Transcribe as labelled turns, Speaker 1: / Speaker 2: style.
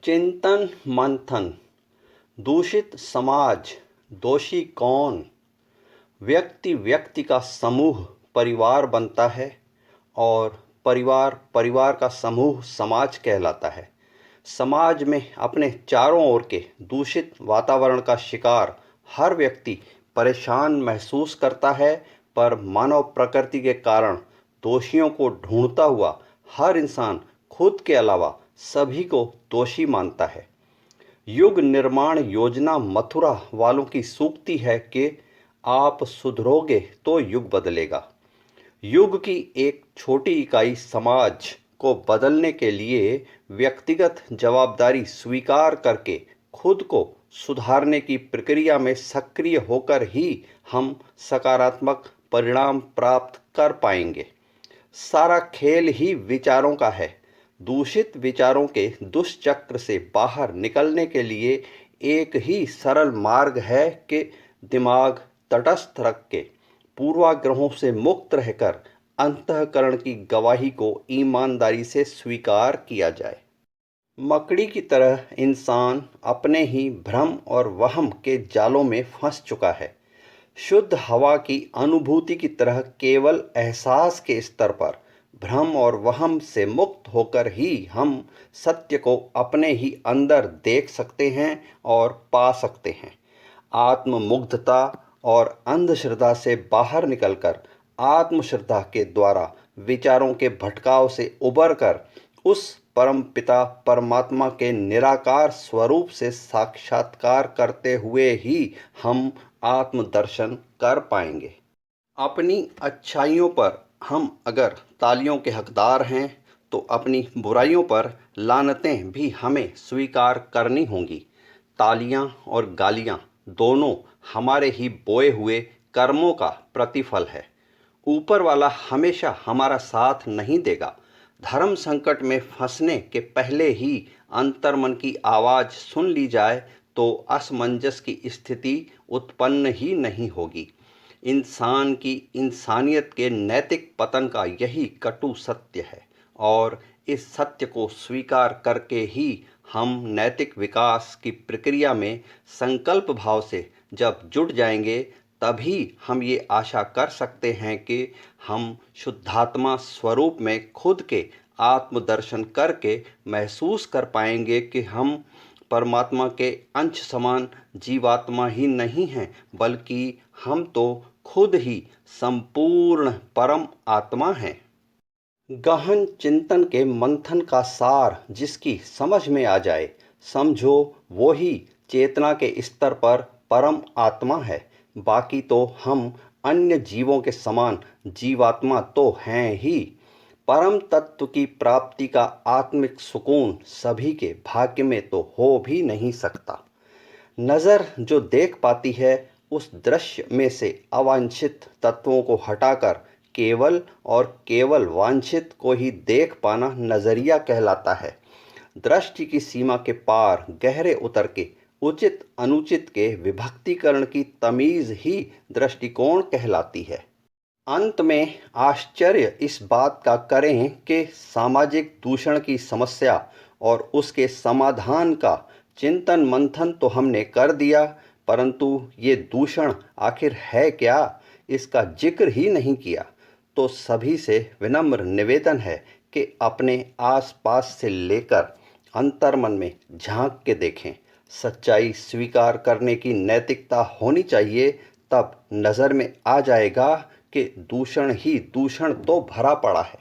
Speaker 1: चिंतन मंथन। दूषित समाज, दोषी कौन? व्यक्ति व्यक्ति का समूह परिवार बनता है और परिवार परिवार का समूह समाज कहलाता है। समाज में अपने चारों ओर के दूषित वातावरण का शिकार हर व्यक्ति परेशान महसूस करता है, पर मानव प्रकृति के कारण दोषियों को ढूंढता हुआ हर इंसान खुद के अलावा सभी को दोषी मानता है। युग निर्माण योजना मथुरा वालों की सूक्ति है कि आप सुधरोगे तो युग बदलेगा। युग की एक छोटी इकाई समाज को बदलने के लिए व्यक्तिगत जवाबदारी स्वीकार करके खुद को सुधारने की प्रक्रिया में सक्रिय होकर ही हम सकारात्मक परिणाम प्राप्त कर पाएंगे। सारा खेल ही विचारों का है। दूषित विचारों के दुष्चक्र से बाहर निकलने के लिए एक ही सरल मार्ग है कि दिमाग तटस्थ रख के पूर्वाग्रहों से मुक्त रहकर अंतःकरण की गवाही को ईमानदारी से स्वीकार किया जाए। मकड़ी की तरह इंसान अपने ही भ्रम और वहम के जालों में फंस चुका है। शुद्ध हवा की अनुभूति की तरह केवल एहसास के स्तर पर भ्रम और वहम से मुक्त होकर ही हम सत्य को अपने ही अंदर देख सकते हैं और पा सकते हैं। आत्ममुग्धता और अंधश्रद्धा से बाहर निकलकर आत्मश्रद्धा के द्वारा विचारों के भटकाव से उबरकर उस परमपिता परमात्मा के निराकार स्वरूप से साक्षात्कार करते हुए ही हम आत्मदर्शन कर पाएंगे। अपनी अच्छाइयों पर हम अगर तालियों के हकदार हैं तो अपनी बुराइयों पर लानतें भी हमें स्वीकार करनी होंगी। तालियां और गालियां दोनों हमारे ही बोए हुए कर्मों का प्रतिफल है। ऊपर वाला हमेशा हमारा साथ नहीं देगा। धर्म संकट में फंसने के पहले ही अंतर्मन की आवाज़ सुन ली जाए तो असमंजस की स्थिति उत्पन्न ही नहीं होगी। इंसान की इंसानियत के नैतिक पतन का यही कटु सत्य है और इस सत्य को स्वीकार करके ही हम नैतिक विकास की प्रक्रिया में संकल्प भाव से जब जुट जाएंगे तभी हम ये आशा कर सकते हैं कि हम शुद्धात्मा स्वरूप में खुद के आत्मदर्शन करके महसूस कर पाएंगे कि हम परमात्मा के अंश समान जीवात्मा ही नहीं हैं, बल्कि हम तो खुद ही संपूर्ण परम आत्मा हैं। गहन चिंतन के मंथन का सार जिसकी समझ में आ जाए, समझो वो ही चेतना के स्तर पर परम आत्मा है। बाकी तो हम अन्य जीवों के समान जीवात्मा तो हैं ही। परम तत्व की प्राप्ति का आत्मिक सुकून सभी के भाग्य में तो हो भी नहीं सकता। नज़र जो देख पाती है उस दृश्य में से अवांछित तत्वों को हटाकर केवल और केवल वांछित को ही देख पाना नज़रिया कहलाता है। दृष्टि की सीमा के पार गहरे उतर के उचित अनुचित के विभक्तिकरण की तमीज़ ही दृष्टिकोण कहलाती है। अंत में आश्चर्य इस बात का करें कि सामाजिक दूषण की समस्या और उसके समाधान का चिंतन मंथन तो हमने कर दिया, परंतु ये दूषण आखिर है क्या, इसका जिक्र ही नहीं किया। तो सभी से विनम्र निवेदन है कि अपने आसपास से लेकर अंतर्मन में झांक के देखें। सच्चाई स्वीकार करने की नैतिकता होनी चाहिए, तब नज़र में आ जाएगा कि दूषण ही दूषण तो भरा पड़ा है।